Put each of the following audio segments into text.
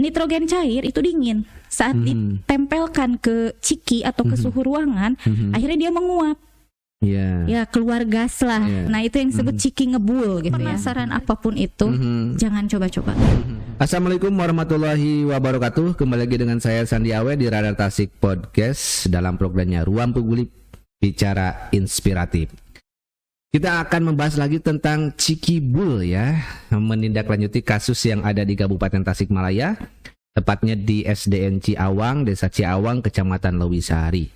nitrogen cair itu dingin. Saat ditempelkan ke ciki atau ke suhu ruangan, akhirnya dia menguap. Ya keluar gas lah. Nah itu yang disebut ciki ngebul gitu. Penasaran apapun itu, jangan coba-coba. Assalamualaikum warahmatullahi wabarakatuh. Kembali lagi dengan saya Sandi Awe di Radar Tasik Podcast dalam programnya Ruang Publik Bicara Inspiratif. Kita akan membahas lagi tentang Cikibul ya, menindaklanjuti kasus yang ada di Kabupaten Tasikmalaya, tepatnya di SDN Ciawang, Desa Ciawang, Kecamatan Lewisari.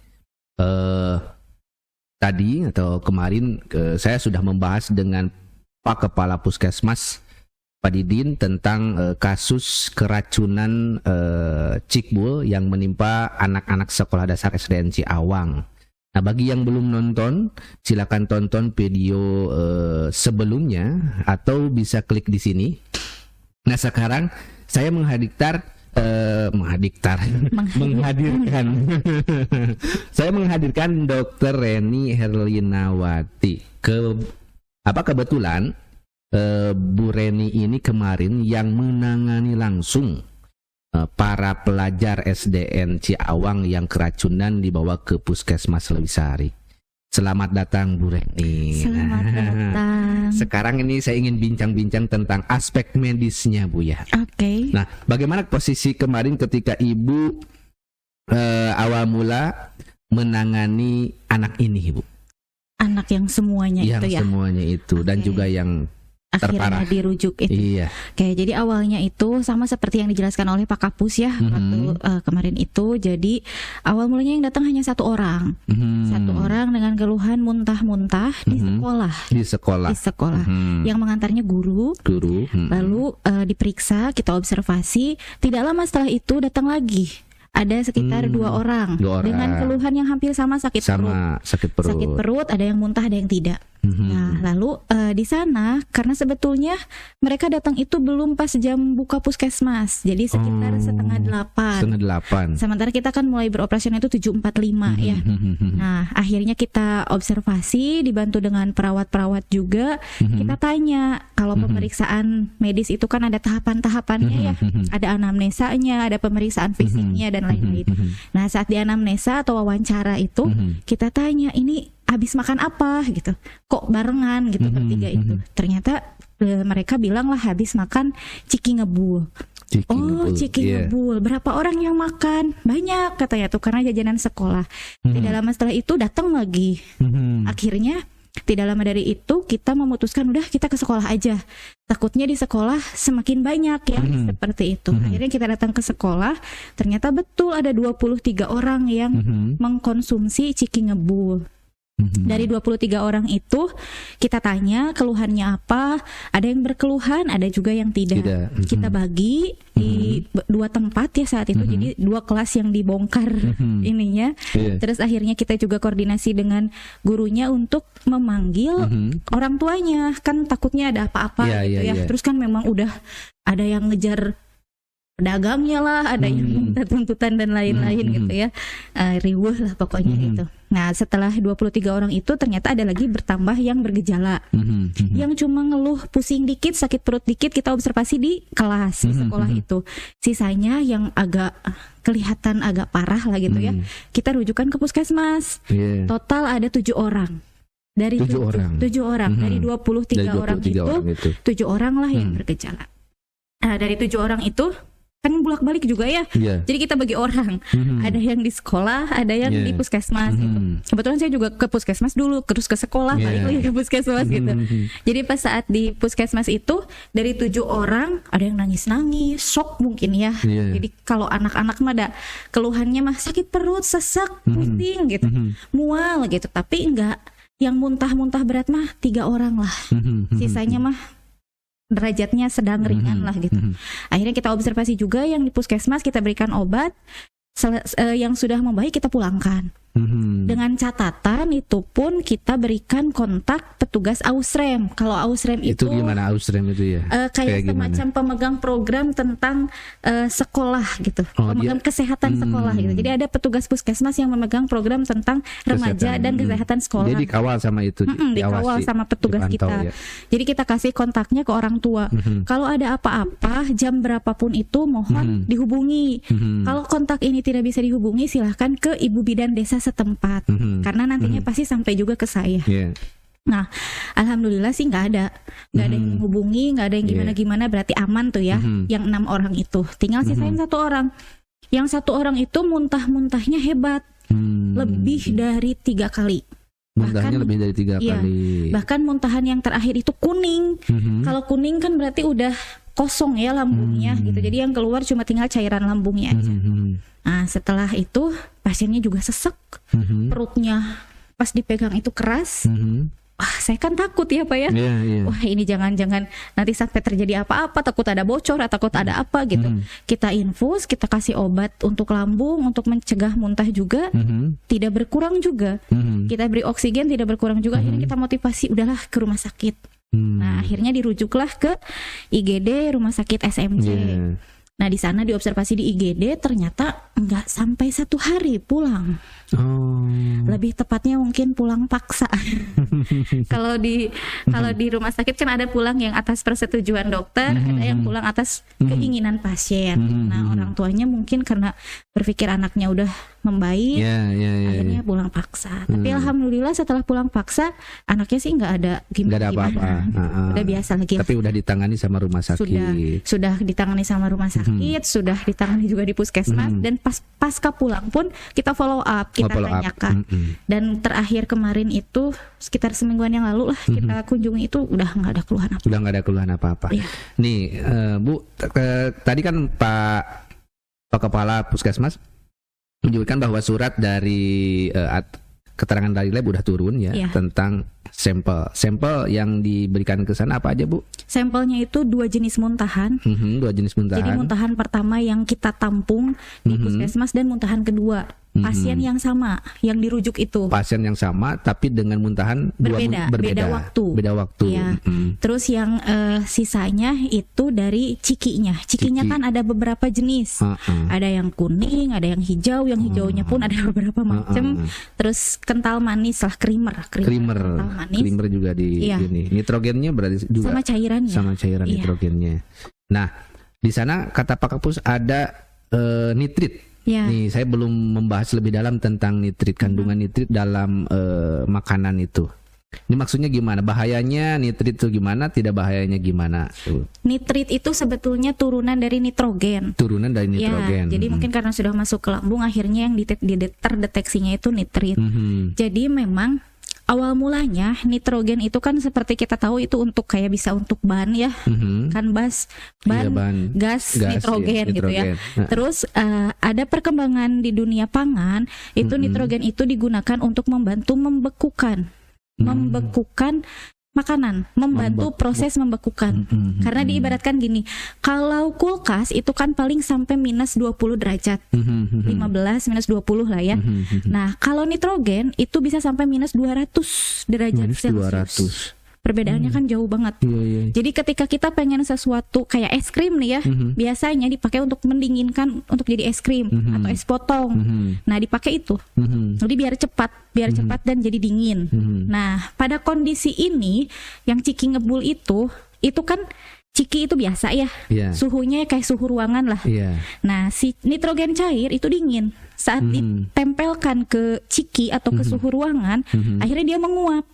Tadi atau kemarin saya sudah membahas dengan Pak Kepala Puskesmas Pak Didin tentang kasus keracunan Cikbul yang menimpa anak-anak sekolah dasar SDN Ciawang. Nah, bagi yang belum nonton, silakan tonton video sebelumnya atau bisa klik di sini. Nah, sekarang saya menghadirkan saya menghadirkan Dr. Reni Herlinawati. Kebetulan Bu Reni ini kemarin yang menangani langsung para pelajar SDN Ciawang yang keracunan dibawa ke Puskesmas Lewisari. Selamat datang Bu Reni. Selamat datang. Sekarang ini saya ingin bincang-bincang tentang aspek medisnya Bu ya. Oke. Nah, bagaimana posisi kemarin ketika Ibu awal mula menangani anak ini Bu? Anak yang semuanya itu ya? Yang semuanya itu dan juga yang akhirnya terparah. Dirujuk itu. Iya. Oke, jadi awalnya itu sama seperti yang dijelaskan oleh Pak Kapus ya waktu kemarin itu. Jadi awal mulanya yang datang hanya satu orang, satu orang dengan keluhan muntah-muntah di sekolah. Di sekolah. Yang mengantarnya guru. Lalu diperiksa, kita observasi. Tidak lama setelah itu datang lagi. Ada sekitar dua orang dengan keluhan yang hampir sama, sakit perut, ada yang muntah, ada yang tidak. Nah, lalu di sana karena sebetulnya mereka datang itu belum pas jam buka puskesmas, jadi sekitar setengah delapan. Sementara kita kan mulai beroperasi itu 7.45 ya. Nah, akhirnya kita observasi dibantu dengan perawat-perawat juga. Kita tanya, kalau pemeriksaan medis itu kan ada tahapan-tahapannya ya. Ada anamnesanya, ada pemeriksaan fisiknya dan lain-lain. Nah, saat di anamnesa atau wawancara itu kita tanya, ini habis makan apa gitu, kok barengan gitu bertiga itu. Ternyata mereka bilang lah habis makan ciki ngebul. Ciki ngebul. Berapa orang yang makan? Banyak katanya tuh, karena jajanan sekolah. Tidak lama setelah itu datang lagi. Akhirnya tidak lama dari itu kita memutuskan udah kita ke sekolah aja. Takutnya di sekolah semakin banyak ya, seperti itu. Akhirnya kita datang ke sekolah, ternyata betul ada 23 orang yang mengkonsumsi ciki ngebul. Dari 23 orang itu kita tanya keluhannya apa. Ada yang berkeluhan, ada juga yang tidak. Kita bagi di dua tempat ya saat itu. Jadi dua kelas yang dibongkar ininya. Terus akhirnya kita juga koordinasi dengan gurunya untuk memanggil orang tuanya. Kan takutnya ada apa-apa gitu ya. Terus kan memang udah ada yang ngejar pedagangnya lah, ada yang minta tuntutan dan lain-lain gitu ya. Riuh lah pokoknya gitu. Nah, setelah 23 orang itu ternyata ada lagi bertambah yang bergejala. Yang cuma ngeluh pusing dikit, sakit perut dikit, kita observasi di kelas di sekolah itu. Sisanya yang agak kelihatan agak parah lah gitu ya. Kita rujukan ke puskesmas. Total ada 7 orang. Dari 7 orang. Dari 23 orang itu 7 orang lah yang bergejala. Nah, dari 7 orang itu kan bolak-balik juga ya. Jadi kita bagi orang. Ada yang di sekolah, ada yang di puskesmas gitu. Kebetulan saya juga ke puskesmas dulu, terus ke sekolah, balik lagi ke puskesmas gitu. Jadi pas saat di puskesmas itu dari 7 orang ada yang nangis-nangis, shock mungkin ya. Jadi kalau anak-anak mah ada keluhannya mah sakit perut, sesak, pusing gitu, mual gitu. Tapi enggak yang muntah-muntah berat mah 3 orang lah. Sisanya mah derajatnya sedang ringan lah gitu. Akhirnya kita observasi juga yang di puskesmas, kita berikan obat. Yang sudah membaik kita pulangkan. Dengan catatan itu pun kita berikan kontak petugas Ausrem. Kalau Ausrem itu gimana Ausrem itu ya? Kayak semacam pemegang program tentang sekolah gitu, pemegang kesehatan sekolah gitu. Jadi ada petugas puskesmas yang memegang program tentang remaja dan kesehatan sekolah. Jadi dikawal sama itu, dikawal sama petugas dipantau, kita. Ya. Jadi kita kasih kontaknya ke orang tua. Kalau ada apa-apa jam berapapun itu mohon dihubungi. Kalau kontak ini tidak bisa dihubungi, silahkan ke Ibu Bidan Desa setempat. Karena nantinya pasti sampai juga ke saya. Yeah. Nah, alhamdulillah sih nggak ada yang menghubungi, nggak ada yang gimana-gimana, berarti aman tuh ya. Yang 6 orang itu, tinggal sisain 1 orang. Yang 1 orang itu muntah-muntahnya hebat, lebih dari 3 kali. Muntahnya lebih dari 3 kali. Bahkan muntahan yang terakhir itu kuning. Kalau kuning kan berarti udah kosong ya lambungnya gitu. Jadi yang keluar cuma tinggal cairan lambungnya aja. Nah, setelah itu pasiennya juga sesek, perutnya pas dipegang itu keras. Wah, saya kan takut ya Pak ya. Wah, ini jangan-jangan nanti sampai terjadi apa-apa, takut ada bocor, takut ada apa gitu. Kita infus, kita kasih obat untuk lambung, untuk mencegah muntah juga, tidak berkurang juga. Kita beri oksigen, tidak berkurang juga. Akhirnya kita motivasi, udahlah ke rumah sakit. Nah, akhirnya dirujuklah ke IGD Rumah Sakit SMC. Nah, di sana diobservasi di IGD, ternyata nggak sampai 1 hari pulang. Lebih tepatnya mungkin pulang paksa. Kalau di rumah sakit kan ada pulang yang atas persetujuan dokter, ada yang pulang atas keinginan pasien. Nah, orang tuanya mungkin karena berpikir anaknya udah membaik, akhirnya pulang paksa. Tapi alhamdulillah setelah pulang paksa, anaknya sih nggak ada apa-apa. Udah biasa lagi. Tapi udah ditangani sama rumah sakit. Sudah ditangani sama rumah sakit, sudah ditangani juga di puskesmas, dan pasca pulang pun kita follow up, kita tanyakan. Dan terakhir kemarin itu sekitar semingguan yang lalu lah kita kunjungi, itu udah nggak ada keluhan apa. Udah nggak ada keluhan apa-apa. Nih Bu, tadi kan Pak Kepala Puskesmas menunjukkan bahwa surat dari keterangan dari lab udah turun ya, tentang sampel yang diberikan ke sana apa aja Bu? Sampelnya itu 2 jenis muntahan. 2 jenis muntahan. Jadi muntahan pertama yang kita tampung di puskesmas, dan muntahan kedua pasien yang sama yang dirujuk itu. Pasien yang sama tapi dengan muntahan berbeda waktu. Beda waktu. Ya. Terus yang sisanya itu dari cikinya. Cikinya kan ada beberapa jenis. Ada yang kuning, ada yang hijau. Yang hijaunya pun ada beberapa macam. Terus kental manis lah, creamer. Creamer juga di ini. Nitrogennya berarti juga sama cairan nitrogennya. Nah, di sana kata Pak Kapus ada nitrit. Nih, saya belum membahas lebih dalam tentang nitrit, kandungan nitrit dalam makanan itu. Ini maksudnya gimana? Bahayanya nitrit itu gimana? Tidak bahayanya gimana? Nitrit itu sebetulnya turunan dari nitrogen. Jadi mungkin karena sudah masuk ke lambung, akhirnya yang terdeteksinya itu nitrit. Jadi memang awal mulanya nitrogen itu kan seperti kita tahu itu untuk kayak bisa untuk ban ya, kan gas nitrogen gitu ya. Terus ada perkembangan di dunia pangan itu nitrogen itu digunakan untuk membantu membekukan makanan, membantu proses membekukan. Karena diibaratkan gini, kalau kulkas itu kan paling sampai minus 20 derajat, 15 minus 20 lah ya. Nah, kalau nitrogen itu bisa sampai minus 200 derajat Celcius. Perbedaannya kan jauh banget. Jadi ketika kita pengen sesuatu kayak es krim nih ya, biasanya dipakai untuk mendinginkan, untuk jadi es krim atau es potong. Nah, dipakai itu. Jadi biar cepat dan jadi dingin. Nah, pada kondisi ini yang ciki ngebul itu kan ciki itu biasa ya, suhunya kayak suhu ruangan lah. Nah, si nitrogen cair itu dingin. Saat ditempelkan ke ciki atau ke suhu ruangan, akhirnya dia menguap.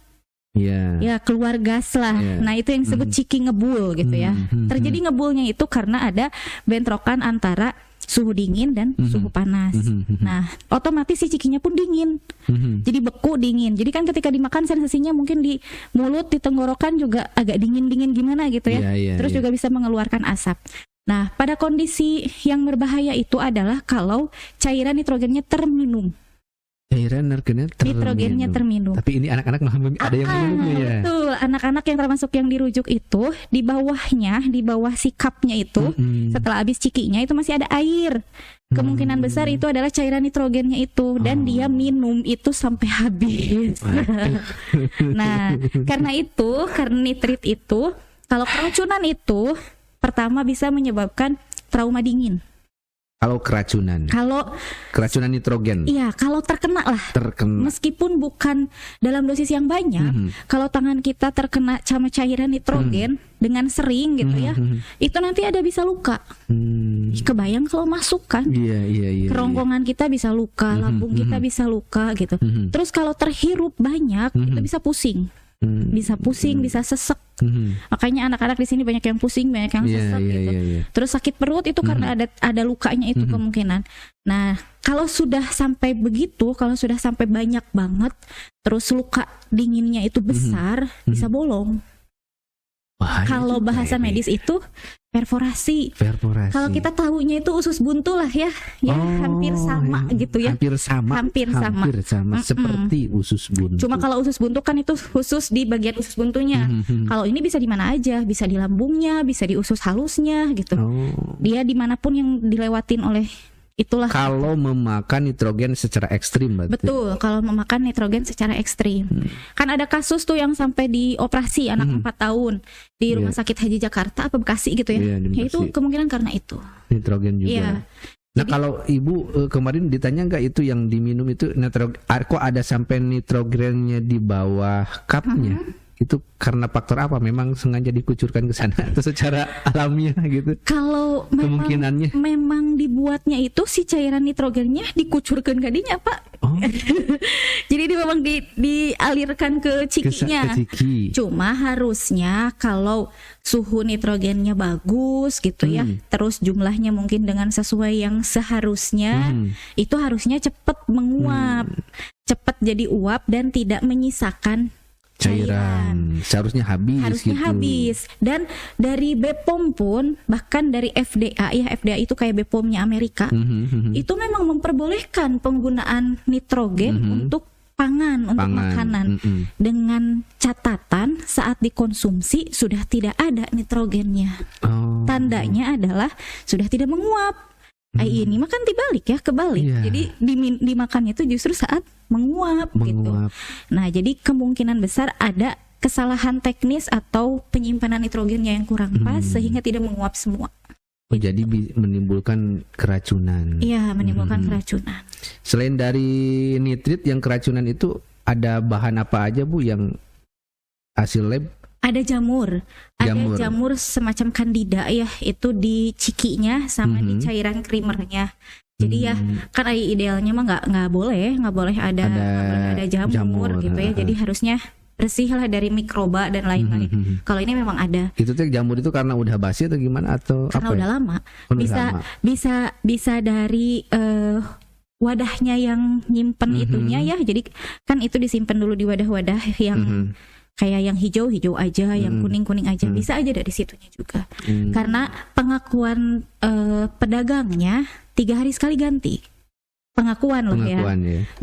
Ya, keluar gas lah. Nah, itu yang disebut ciki ngebul gitu ya. Terjadi ngebulnya itu karena ada bentrokan antara suhu dingin dan suhu panas. Nah, otomatis si cikinya pun dingin. Jadi beku, dingin. Jadi kan ketika dimakan sensasinya mungkin di mulut, di tenggorokan juga agak dingin-dingin gimana gitu ya. Terus juga bisa mengeluarkan asap. Nah, pada kondisi yang berbahaya itu adalah kalau cairan nitrogennya terminum. Nitrogennya terminum. Tapi ini anak-anak ada yang minumnya ya. Betul, anak-anak yang termasuk yang dirujuk itu di bawah si cupnya itu, setelah habis cikinya itu masih ada air. kemungkinan besar itu adalah cairan nitrogennya itu, dan dia minum itu sampai habis. Nah, karena nitrit itu, kalau keracunan itu pertama bisa menyebabkan trauma dingin. Kalau keracunan nitrogen. Iya, kalau terkena. Meskipun bukan dalam dosis yang banyak, kalau tangan kita terkena sama cairan nitrogen dengan sering gitu ya, itu nanti ada bisa luka. Kebayang kalau masuk kan? Iya. Kerongkongan kita bisa luka, lambung kita bisa luka gitu. Terus kalau terhirup banyak, itu bisa pusing. Bisa sesek. Makanya anak-anak di sini banyak yang pusing, banyak yang sesek gitu. Terus sakit perut itu karena ada lukanya itu kemungkinan. Nah, kalau sudah sampai begitu, kalau sudah sampai banyak banget, terus luka dinginnya itu besar, bisa bolong. Kalau bahasa medis itu perforasi. Kalau kita tahunya itu usus buntu lah ya, hampir sama gitu ya. Hampir sama. Seperti usus buntu. Cuma kalau usus buntu kan itu khusus di bagian usus buntunya. Kalau ini bisa di mana aja, bisa di lambungnya, bisa di usus halusnya gitu. Dia dimanapun yang dilewatin oleh itulah. Kalau memakan nitrogen secara ekstrim berarti. Betul, kalau memakan nitrogen secara ekstrim. Kan ada kasus tuh yang sampai dioperasi anak 4 tahun di Rumah Sakit Haji Jakarta apa Bekasi gitu ya. Ya itu kemungkinan karena itu. Nitrogen juga. Nah, kalau Ibu kemarin ditanya nggak itu yang diminum itu nitrogen, kok ada sampai nitrogennya di bawah cupnya? Itu karena faktor apa? Memang sengaja dikucurkan ke sana atau secara alamiah gitu? Kalau memang dibuatnya itu si cairan nitrogennya dikucurkan kadinya, Pak. Jadi dia memang dialirkan ke cikinya. Ke ciki. Cuma harusnya kalau suhu nitrogennya bagus gitu ya, terus jumlahnya mungkin dengan sesuai yang seharusnya, itu harusnya cepat menguap, cepat jadi uap dan tidak menyisakan cairan. Seharusnya habis. Dan dari BPOM pun, bahkan dari FDA ya, FDA itu kayak BPOM-nya Amerika, itu memang memperbolehkan penggunaan nitrogen untuk pangan, untuk makanan, dengan catatan saat dikonsumsi sudah tidak ada nitrogennya. Tandanya adalah sudah tidak menguap. Ini makan dibalik ya, kebalik. Jadi dimakannya itu justru saat menguap gitu. Nah, jadi kemungkinan besar ada kesalahan teknis atau penyimpanan nitrogennya yang kurang pas sehingga tidak menguap semua. Jadi menimbulkan keracunan. Iya, menimbulkan keracunan. Selain dari nitrit yang keracunan itu, ada bahan apa aja Bu yang hasil lab? Ada jamur semacam kandida ya, itu di cikinya sama di cairan creamernya. Jadi ya kan idealnya mah nggak boleh ada jamur gitu ya. Jadi harusnya bersih lah dari mikroba dan lain-lain. Kalau ini memang ada. Itu tuh jamur itu karena udah basi atau gimana atau karena apa? Udah lama. Bisa dari wadahnya yang nyimpen itunya ya. Jadi kan itu disimpan dulu di wadah-wadah yang kayak yang hijau aja, yang kuning aja, bisa aja dari situnya juga. Karena pengakuan pedagangnya 3 hari sekali ganti. Pengakuan ya.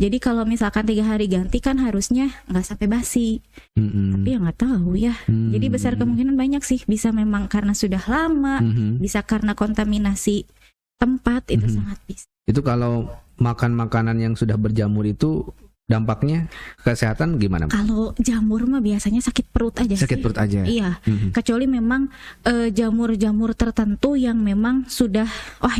Jadi kalau misalkan 3 hari ganti kan harusnya nggak sampai basi. Tapi ya nggak tahu ya. Jadi besar kemungkinan banyak sih, bisa memang karena sudah lama, bisa karena kontaminasi tempat, itu sangat bisa. Itu kalau makan makanan yang sudah berjamur itu dampaknya kesehatan gimana? Kalau jamur mah biasanya sakit perut aja. Iya. Kecuali memang jamur-jamur tertentu yang memang sudah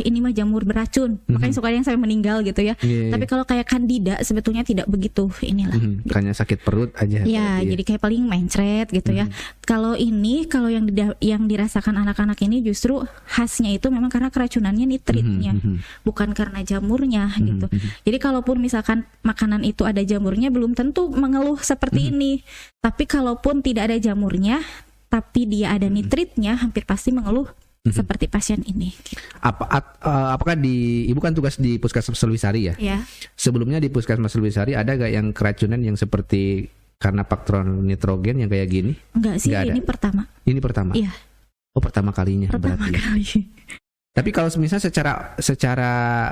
ini mah jamur beracun. Makanya suka ada yang sampai meninggal gitu ya. Tapi kalau kayak kandida sebetulnya tidak begitu inilah. Hanya sakit perut aja. Iya, jadi kayak paling mencret gitu ya. Kalau yang dirasakan anak-anak ini justru khasnya itu memang karena keracunannya nitritnya, bukan karena jamurnya gitu. Jadi kalaupun misalkan makanan itu ada jamurnya belum tentu mengeluh seperti ini. Tapi kalaupun tidak ada jamurnya tapi dia ada nitritnya, hampir pasti mengeluh seperti pasien ini. Apakah Ibu kan tugas di Puskesmas Selwisari ya? Iya. Sebelumnya di Puskesmas Selwisari ada gak yang keracunan yang seperti karena faktor nitrogen yang kayak gini? Enggak sih, ini pertama. Ini pertama? Iya. Oh, pertama kalinya. Pertama kali. Tapi kalau misalnya secara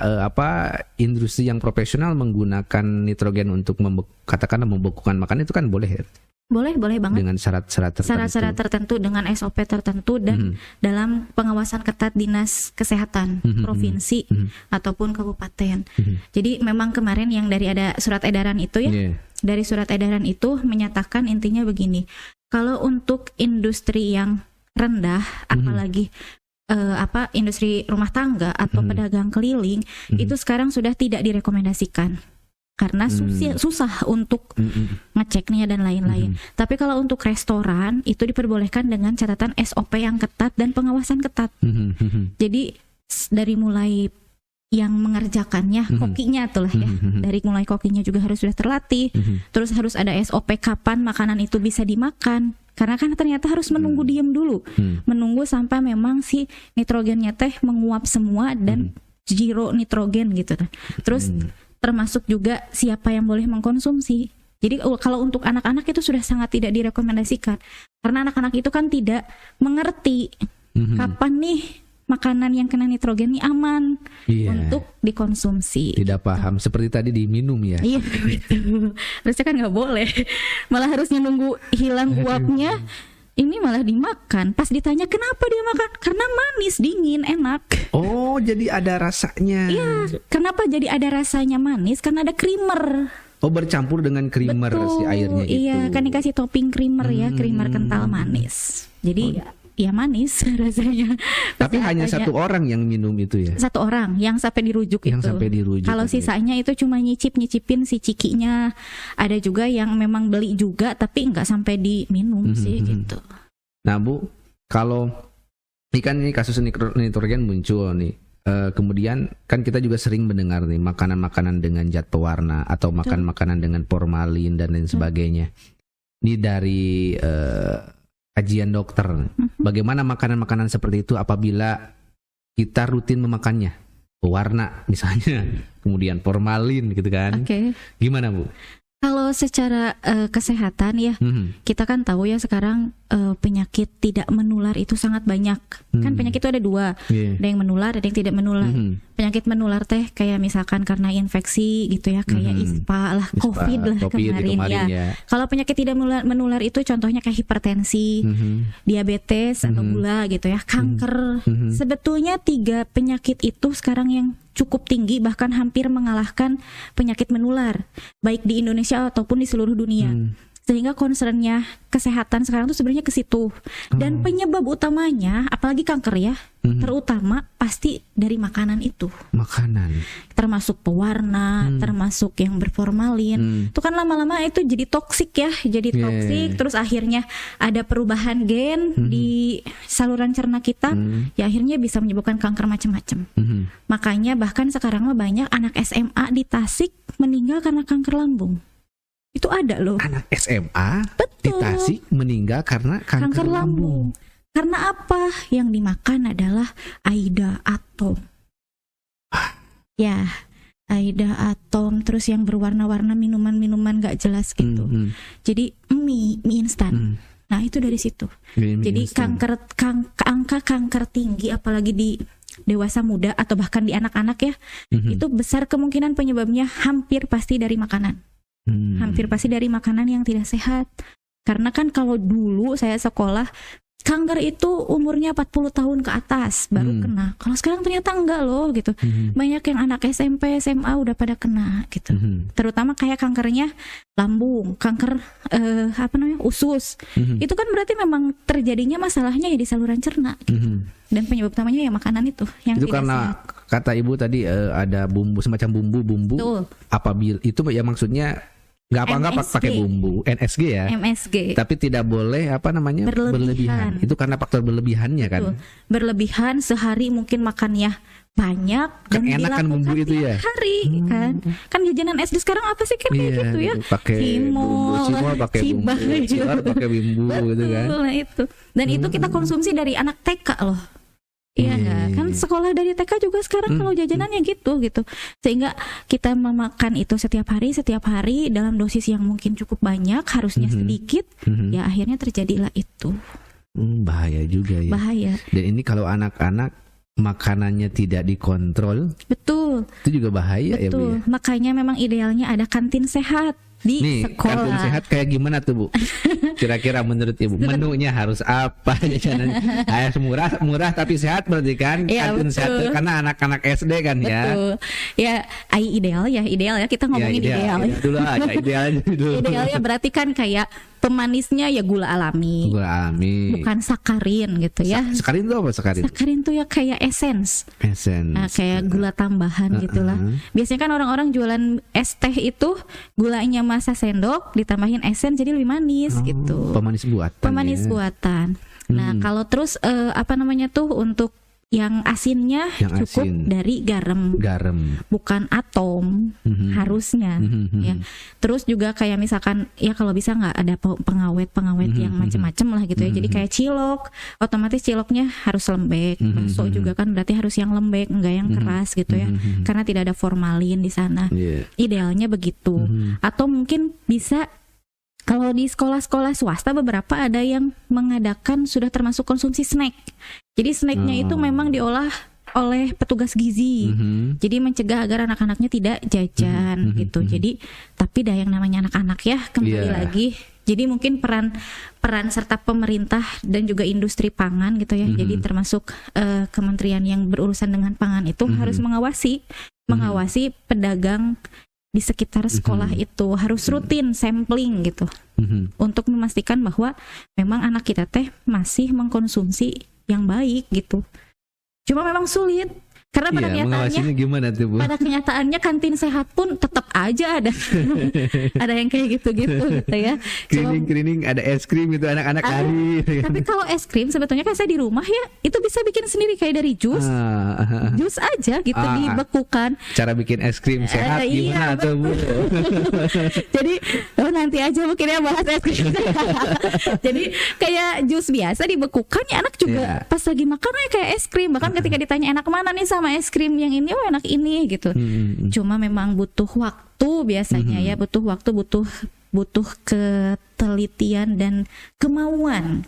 industri yang profesional menggunakan nitrogen untuk katakanlah membekukan makanan, itu kan boleh ya? Boleh banget. Dengan syarat-syarat tertentu. Syarat-syarat tertentu dengan SOP tertentu dan dalam pengawasan ketat Dinas Kesehatan provinsi ataupun kabupaten. Jadi memang kemarin yang dari ada surat edaran itu ya. Dari surat edaran itu menyatakan intinya begini. Kalau untuk industri yang rendah apalagi industri rumah tangga atau pedagang keliling itu sekarang sudah tidak direkomendasikan. Karena susah untuk ngeceknya dan lain-lain. Tapi kalau untuk restoran itu diperbolehkan dengan catatan SOP yang ketat dan pengawasan ketat. Jadi dari mulai yang mengerjakannya, kokinya tuh lah ya. Dari mulai kokinya juga harus sudah terlatih. Terus harus ada SOP kapan makanan itu bisa dimakan. Karena kan ternyata harus menunggu diem dulu. Menunggu sampai memang si nitrogennya teh menguap semua dan zero nitrogen gitu. Terus termasuk juga siapa yang boleh mengkonsumsi. Jadi kalau untuk anak-anak itu sudah sangat tidak direkomendasikan. Karena anak-anak itu kan tidak mengerti kapan nih makanan yang kena nitrogen ini aman untuk dikonsumsi. Tidak paham, seperti tadi diminum ya. Iya betul. Harusnya kan nggak boleh. Malah harusnya nunggu hilang uapnya. Ini malah dimakan. Pas ditanya kenapa dia makan? Karena manis, dingin, enak. Oh, jadi ada rasanya. Iya, kenapa jadi ada rasanya manis? Karena ada creamer. Oh, bercampur dengan creamer. Betul, si airnya itu. Iya, kan dikasih topping creamer ya, creamer kental manis. Jadi ya manis rasanya. Tapi hanya satu orang yang minum itu ya? Satu orang yang sampai dirujuk yang itu. Sampai dirujuk. Kalau sisanya itu cuma nyicipin si cikinya. Ada juga yang memang beli juga tapi nggak sampai diminum sih gitu. Nah Bu, kalau ini kasus nitrogen muncul nih. Kemudian kan kita juga sering mendengar nih makanan-makanan dengan zat pewarna atau makanan dengan formalin dan lain sebagainya. Ini dari kajian dokter. Bagaimana makanan-makanan seperti itu apabila kita rutin memakannya? Pewarna misalnya, kemudian formalin gitu kan. Gimana Bu? Kalau secara kesehatan ya, kita kan tahu ya sekarang penyakit tidak menular itu sangat banyak. Kan penyakit itu ada dua, ada yang menular, ada yang tidak menular. Penyakit menular teh kayak misalkan karena infeksi gitu ya, kayak ISPA lah, COVID lah kemarin ya. Kalau penyakit tidak menular itu contohnya kayak hipertensi, diabetes atau gula gitu ya, kanker. Sebetulnya 3 penyakit itu sekarang yang cukup tinggi, bahkan hampir mengalahkan penyakit menular baik di Indonesia ataupun di seluruh dunia. Sehingga concernnya kesehatan sekarang tuh sebenarnya ke situ. Dan penyebab utamanya apalagi kanker ya, terutama pasti dari makanan itu. Makanan termasuk pewarna, termasuk yang berformalin. Itu kan lama-lama itu jadi toksik ya, jadi toksik. Terus akhirnya ada perubahan gen di saluran cerna kita, ya akhirnya bisa menyebabkan kanker macam-macam. Makanya bahkan sekarang mah banyak anak SMA di Tasik meninggal karena kanker lambung. Itu ada loh. Anak SMA di Tasik meninggal karena kanker lambung. Karena apa? Yang dimakan adalah Aida Atom. Ya, Aida Atom, terus yang berwarna-warna minuman-minuman gak jelas gitu. Jadi mie instan. Nah itu dari situ. Jadi angka kanker tinggi apalagi di dewasa muda atau bahkan di anak-anak ya, itu besar kemungkinan penyebabnya hampir pasti dari makanan. Hampir pasti dari makanan yang tidak sehat. Karena kan kalau dulu saya sekolah, kanker itu umurnya 40 tahun ke atas baru kena. Kalau sekarang ternyata enggak loh gitu. Banyak yang anak SMP, SMA udah pada kena gitu. Terutama kayak kankernya lambung, kanker usus. Itu kan berarti memang terjadinya masalahnya ya di saluran cerna gitu. Dan penyebab utamanya ya makanan itu yang itu tidak karena sehat. Kata Ibu tadi ada bumbu, semacam bumbu. Apabila itu ya maksudnya nggak pakai bumbu NSG ya. MSG. Tapi tidak boleh berlebihan. Itu karena faktor berlebihannya. Betul. Kan. Berlebihan sehari mungkin makannya banyak dan enak kan bumbu itu ya. Hari kan jajanan SD sekarang apa sih kan kayak gitu ya. Pakai cimol, pakai bumbu, pakai bumbu gitu kan. Nah itu. Dan itu kita konsumsi dari anak TK loh. Iya kan sekolah dari TK juga sekarang kalau jajanannya gitu. Sehingga kita memakan itu setiap hari dalam dosis yang mungkin cukup banyak, harusnya sedikit, ya akhirnya terjadilah itu. Bahaya juga ya. Bahaya. Dan ini kalau anak-anak makanannya tidak dikontrol. Betul. Itu juga bahaya. Betul. Ya Bu ya. Makanya memang idealnya ada kantin sehat. di Nih, sekolah. kantun sehat kayak gimana tuh Bu? Kira-kira menurut Ibu menunya harus apa? Jajanannya murah tapi sehat berarti kan? Ya, Kantun sehat betul. karena anak-anak SD kan ya. Betul. Ya, ideal ya kita ngomongin ideal. Dulu aja idealnya dulu. Idealnya berarti kan kayak pemanisnya ya gula alami. Gula alami. Bukan sakarin gitu ya. Sakarin itu apa sakarin? Sakarin tuh ya kayak essence. Nah, Essence. kayak gula tambahan gitulah. Biasanya kan orang-orang jualan es teh itu gulanya masa sendok ditambahin essence jadi lebih manis gitu. Pemanis buatan. Pemanis ya. buatan. Nah, kalau terus apa namanya tuh untuk yang asinnya Yang cukup asin. dari garam. Garam. Bukan atom harusnya ya. Terus juga kayak misalkan ya kalau bisa nggak ada pengawet yang macem-macem lah gitu ya. Jadi kayak cilok, otomatis ciloknya harus lembek. Bakso juga kan berarti harus yang lembek, nggak yang keras gitu ya. Karena tidak ada formalin di sana. Iya. Idealnya begitu. Atau mungkin bisa kalau di sekolah-sekolah swasta beberapa ada yang mengadakan sudah termasuk konsumsi snack. Jadi snacknya itu memang diolah oleh petugas gizi. Jadi mencegah agar anak-anaknya tidak jajan gitu. Jadi tapi dah yang namanya anak-anak ya kembali lagi. Jadi mungkin peran serta pemerintah dan juga industri pangan gitu ya. Jadi termasuk kementerian yang berurusan dengan pangan itu harus mengawasi pedagang di sekitar sekolah itu harus rutin sampling gitu untuk memastikan bahwa memang anak kita teh masih mengkonsumsi yang baik gitu. Cuma memang sulit karena pada mengawasinya gimana tuh Bu? pada kenyataannya kantin sehat pun tetap aja ada ada yang kayak gitu-gitu gitu ya. Kerining ada es krim itu anak-anak lari. Tapi kalau es krim sebetulnya kan saya di rumah ya itu bisa bikin sendiri kayak dari jus aja gitu dibekukan. Cara bikin es krim sehat gimana tuh Bu? Jadi nanti aja mungkin ya bahas es krim. Jadi kayak jus biasa dibekukan ya anak juga pas lagi makan kayak es krim. Bahkan ketika ditanya enak mana nih sama es krim yang ini, enak ini gitu. Cuma memang butuh waktu biasanya ya, butuh waktu, butuh ketelitian dan kemauan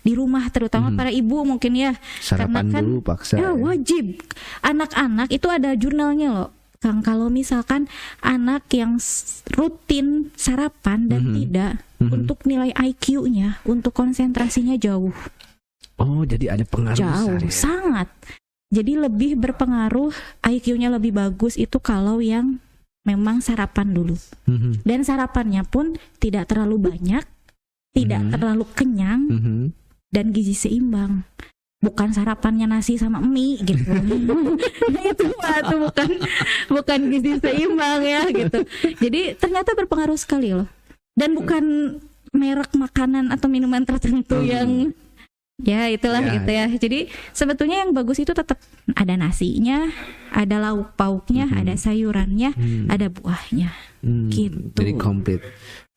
di rumah terutama para ibu mungkin ya. Sarapan karena kan dulu paksa. Ya wajib. Anak-anak itu ada jurnalnya loh. Kang, kalau misalkan anak yang rutin sarapan dan tidak untuk nilai IQ-nya, untuk konsentrasinya jauh. Oh, jadi ada pengaruh Jauh, besar ya? sangat. Jadi lebih berpengaruh, IQ-nya lebih bagus itu kalau yang memang sarapan dulu. Dan sarapannya pun tidak terlalu banyak, tidak terlalu kenyang, dan gizi seimbang. Bukan sarapannya nasi sama mie gitu. Nah, itu bukan gizi seimbang ya gitu. Jadi ternyata berpengaruh sekali loh. Dan bukan merek makanan atau minuman tertentu yang ya itulah gitu ya. Jadi sebetulnya yang bagus itu tetap ada nasinya, ada lauk pauknya, ada sayurannya, ada buahnya. Gitu. Jadi komplit.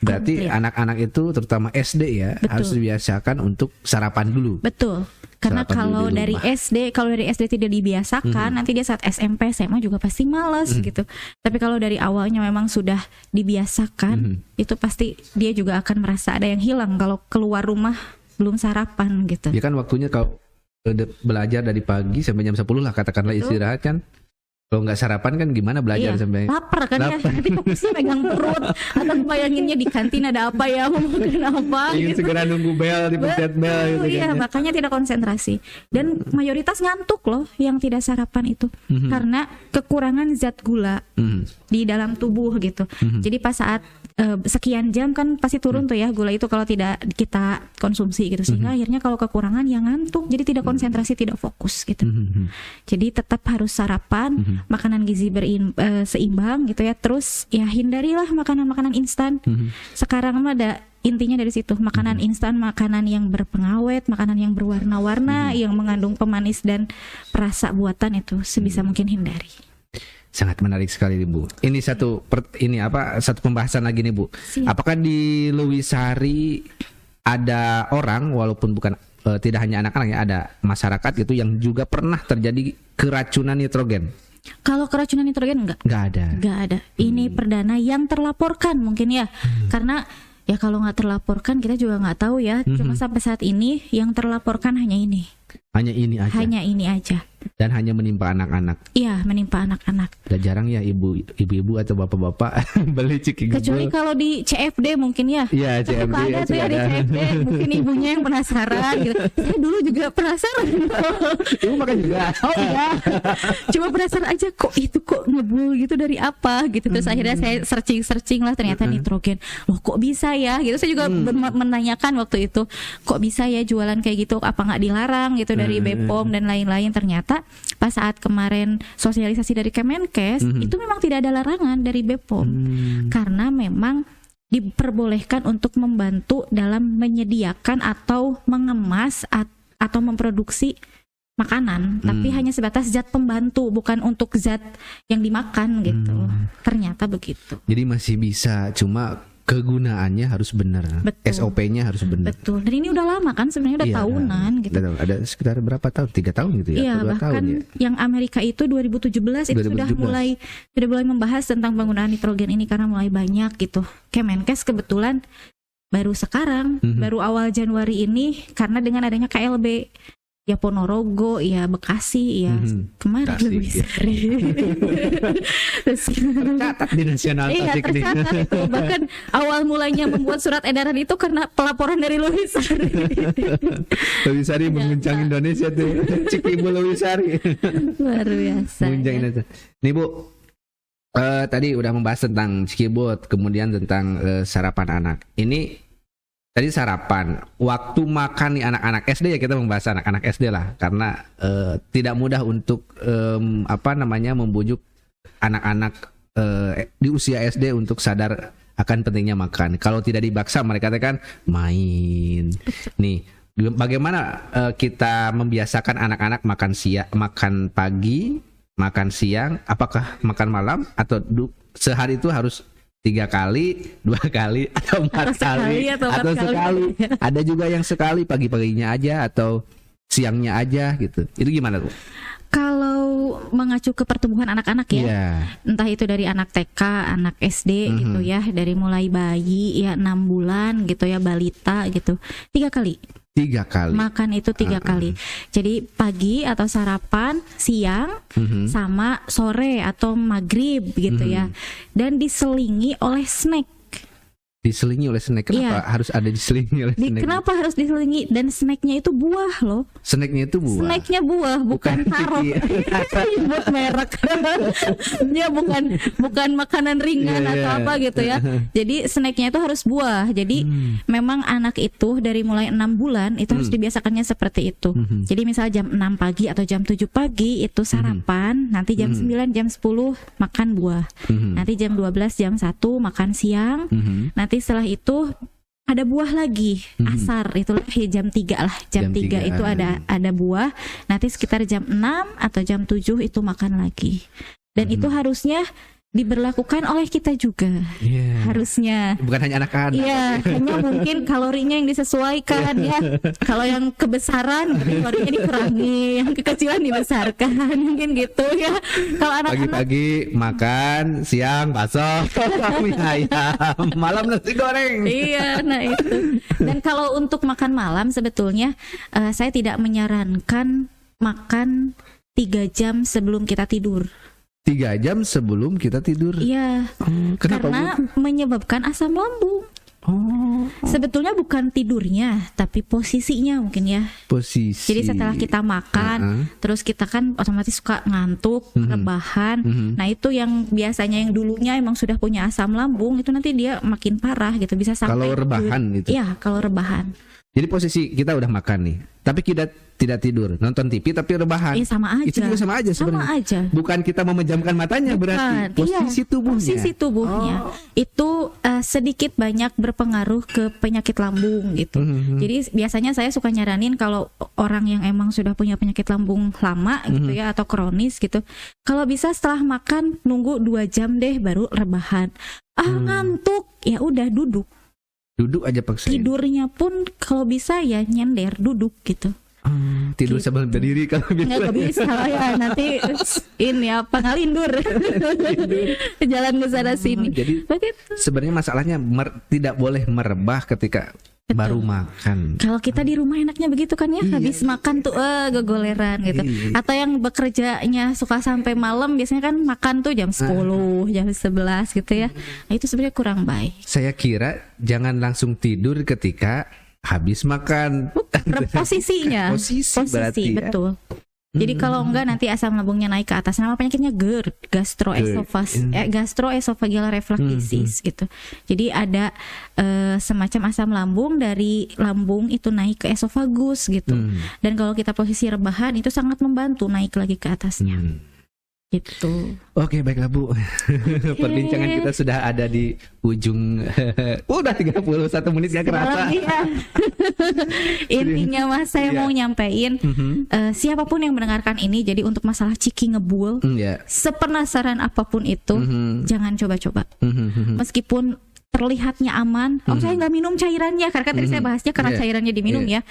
Berarti anak-anak itu terutama SD ya harus dibiasakan untuk sarapan dulu. Betul. Karena Sarapan kalau dulu di dari rumah. SD tidak dibiasakan, nanti dia saat SMP, SMA juga pasti malas gitu. Tapi kalau dari awalnya memang sudah dibiasakan, itu pasti dia juga akan merasa ada yang hilang kalau keluar rumah belum sarapan gitu. Ya kan waktunya kalau belajar dari pagi sampai jam 10 lah katakanlah istirahat kan. Kalau nggak sarapan kan gimana belajar sampai lapar kan ya, nanti fokusnya megang perut atau bayanginnya di kantin ada apa ya, mau makan apa ingin gitu. segera nunggu bel, dipencet bel gitu Iya, kan. makanya tidak konsentrasi. Dan mayoritas ngantuk loh yang tidak sarapan itu. Karena kekurangan zat gula di dalam tubuh gitu. Jadi pas saat sekian jam kan pasti turun tuh ya gula itu kalau tidak kita konsumsi gitu. Sehingga akhirnya kalau kekurangan ya ngantuk. Jadi tidak konsentrasi, tidak fokus gitu. Jadi tetap harus sarapan, makanan gizi seimbang gitu ya. Terus ya hindarilah makanan-makanan instan. Sekarang mah ada intinya dari situ, makanan instan, makanan yang berpengawet, makanan yang berwarna-warna, yang mengandung pemanis dan perasa buatan itu sebisa mungkin hindari. Sangat menarik sekali nih Bu. Ini satu pembahasan lagi nih Bu. Siap. Apakah di Lewisari ada orang walaupun bukan tidak hanya anak-anak ya, ada masyarakat gitu yang juga pernah terjadi keracunan nitrogen? Kalau keracunan nitrogen enggak ada. Ini perdana yang terlaporkan mungkin ya. Karena ya kalau nggak terlaporkan kita juga nggak tahu ya. Cuma sampai saat ini yang terlaporkan hanya ini. Hanya ini aja. Hanya ini aja. Dan hanya menimpa anak-anak. Iya, menimpa anak-anak. Dan jarang ya ibu-ibu atau bapak-bapak beli cikibul. Kecuali kalau di CFD mungkin ya. Iya, CFD. Ada tuh ya di CFD. Mungkin ibunya yang penasaran gitu. Saya dulu juga penasaran. Ibu makan juga. Oh iya. Cuma penasaran aja kok itu kok ngebul gitu dari apa gitu. Terus akhirnya saya searching lah, ternyata nitrogen. Loh kok bisa ya gitu. Saya juga menanyakan waktu itu, kok bisa ya jualan kayak gitu, apa nggak dilarang gitu dari BPOM dan lain-lain. Ternyata pas saat kemarin sosialisasi dari Kemenkes itu memang tidak ada larangan dari BPOM karena memang diperbolehkan untuk membantu dalam menyediakan atau mengemas atau memproduksi makanan, tapi hanya sebatas zat pembantu, bukan untuk zat yang dimakan gitu. Ternyata begitu. Jadi masih bisa, cuma kegunaannya harus benar. SOP-nya harus benar. Betul. Dan ini udah lama kan sebenarnya, udah tahunan gitu. Ada sekitar berapa tahun? 3 tahun gitu ya? Iya, atau 2 bahkan tahun ya? yang Amerika itu 2017 itu sudah mulai membahas tentang penggunaan nitrogen ini karena mulai banyak gitu. Kemenkes kebetulan baru sekarang, baru awal Januari ini, karena dengan adanya KLB ya Ponorogo, ya Bekasi, ya kemarin lebih seri. Tercatat di nasional. Iya, tercatat itu. Bahkan awal mulanya membuat surat edaran itu karena pelaporan dari Lowisari. Lowisari mengguncang Indonesia tuh. Cikibul Lowisari. Luar biasa. Mengguncang Indonesia. Nih Bu, tadi udah membahas tentang Cikibul, kemudian tentang sarapan anak. Ini tadi sarapan, waktu makan nih anak-anak SD ya, kita membahas anak-anak SD lah, karena tidak mudah untuk membujuk anak-anak di usia SD untuk sadar akan pentingnya makan. Kalau tidak dibaksa mereka katakan main. Nih, bagaimana kita membiasakan anak-anak makan siang, makan pagi, makan siang, apakah makan malam atau sehari itu harus 3 kali, 2 kali, atau 4 kali, atau sekali. Ada juga yang sekali, pagi-paginya aja atau siangnya aja gitu. Itu gimana tuh? Kalau mengacu ke pertumbuhan anak-anak ya, entah itu dari anak TK, anak SD gitu ya, dari mulai bayi ya 6 bulan gitu ya, balita gitu, 3 kali. 3 kali. Makan itu 3 kali. Jadi pagi atau sarapan, siang, sama sore atau maghrib gitu ya. Dan diselingi oleh snack. Diselingi oleh snack. Kenapa harus ada diselingi oleh snack? Kenapa harus diselingi? Dan snacknya itu buah loh. Snacknya itu buah. Snacknya buah, bukan taro. Buat merek. Ya bukan makanan ringan atau apa gitu ya. Jadi snacknya itu harus buah. Jadi memang anak itu dari mulai 6 bulan itu harus dibiasakannya seperti itu. Jadi misalnya jam 6 pagi atau jam 7 pagi itu sarapan. Nanti jam 9, jam 10 makan buah. Nanti jam 12, jam 1 makan siang. Nanti setelah itu ada buah lagi, asar itulah ya, jam 3 lah. Jam 3 itu ada buah. Nanti sekitar jam 6 atau jam 7 itu makan lagi. Dan itu harusnya diberlakukan oleh kita juga. Harusnya. Bukan hanya anak-anak. Iya, hanya mungkin kalorinya yang disesuaikan ya. Kalau yang kebesaran kalorinya dikurangi, yang kekecilan dibesarkan, mungkin gitu ya. Kalau anak-anak pagi-pagi makan, siang bakso, mie ayam, malam nasi goreng. Iya, nah itu. Dan kalau untuk makan malam sebetulnya saya tidak menyarankan makan 3 jam sebelum kita tidur. 3 jam sebelum kita tidur. Iya. Karena menyebabkan asam lambung. Sebetulnya bukan tidurnya, tapi posisinya mungkin ya. Posisi. Jadi setelah kita makan, terus kita kan otomatis suka ngantuk, rebahan. Nah itu yang biasanya yang dulunya emang sudah punya asam lambung, itu nanti dia makin parah gitu, bisa sampai. Kalau rebahan gitu. Iya, kalau rebahan. Jadi posisi kita udah makan nih, tapi kita tidak tidur, nonton TV tapi rebahan. Sama aja. Itu juga sama aja sebenarnya. Sama aja. Bukan kita memejamkan matanya, berarti posisi tubuhnya. Posisi tubuhnya itu sedikit banyak berpengaruh ke penyakit lambung gitu. Jadi biasanya saya suka nyaranin kalau orang yang emang sudah punya penyakit lambung lama gitu ya, atau kronis gitu, kalau bisa setelah makan nunggu 2 jam deh baru rebahan. Ngantuk, ya udah duduk. Duduk aja paksain. Tidurnya pun kalau bisa ya nyender, duduk gitu. Tidur gitu. sambil berdiri kalau bisa. Nggak bisa ya, nanti ini apa ngalindur. Jalan ke sana sini. Jadi sebenarnya masalahnya tidak boleh merebah ketika Betul. Baru makan. Kalau kita di rumah enaknya begitu kan ya, habis makan tuh gogoleran gitu. Atau yang bekerjanya suka sampai malam biasanya kan makan tuh jam 10, jam 11 gitu ya. Nah, itu sebenarnya kurang baik. Saya kira jangan langsung tidur ketika habis makan. Posisinya. Posisi berarti ya. Betul. Jadi kalau enggak nanti asam lambungnya naik ke atas. Nama penyakitnya GERD, gastroesophageal reflux disease gitu. Jadi ada semacam asam lambung dari lambung itu naik ke esofagus gitu. Dan kalau kita posisi rebahan itu sangat membantu naik lagi ke atasnya. Gitu. Oke, baiklah Bu. Perbincangan kita sudah ada di ujung. Udah 31 menit gak kerasa. Intinya Mas, saya mau nyampein siapapun yang mendengarkan ini, jadi untuk masalah ciki ngebul, sepenasaran apapun itu, jangan coba-coba. Meskipun terlihatnya aman, saya nggak minum cairannya, karena tadi saya bahasnya karena cairannya diminum ya.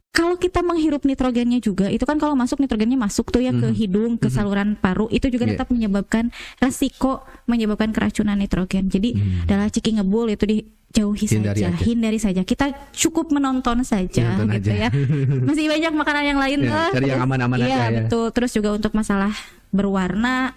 Kalau kita menghirup nitrogennya juga, itu kan kalau masuk nitrogennya masuk tuh ya ke hidung, ke saluran paru, itu juga tetap menyebabkan resiko menyebabkan keracunan nitrogen. Jadi adalah ciki ngebul itu dijauhi saja, hindari saja. Kita cukup menonton saja gitu ya. Masih banyak makanan yang lain cari yang aman-aman aja ya. Betul. Terus juga untuk masalah berwarna,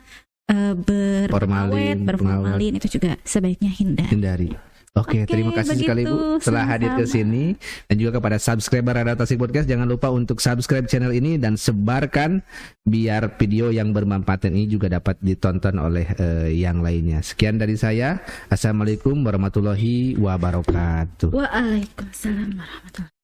berformalin itu juga sebaiknya hindari. Oke, terima kasih sekali Bu telah hadir ke sini, dan juga kepada subscriber Radio Tasik Podcast, jangan lupa untuk subscribe channel ini dan sebarkan biar video yang bermanfaat ini juga dapat ditonton oleh yang lainnya. Sekian dari saya. Assalamualaikum warahmatullahi wabarakatuh. Waalaikumsalam warahmatullahi wabarakatuh.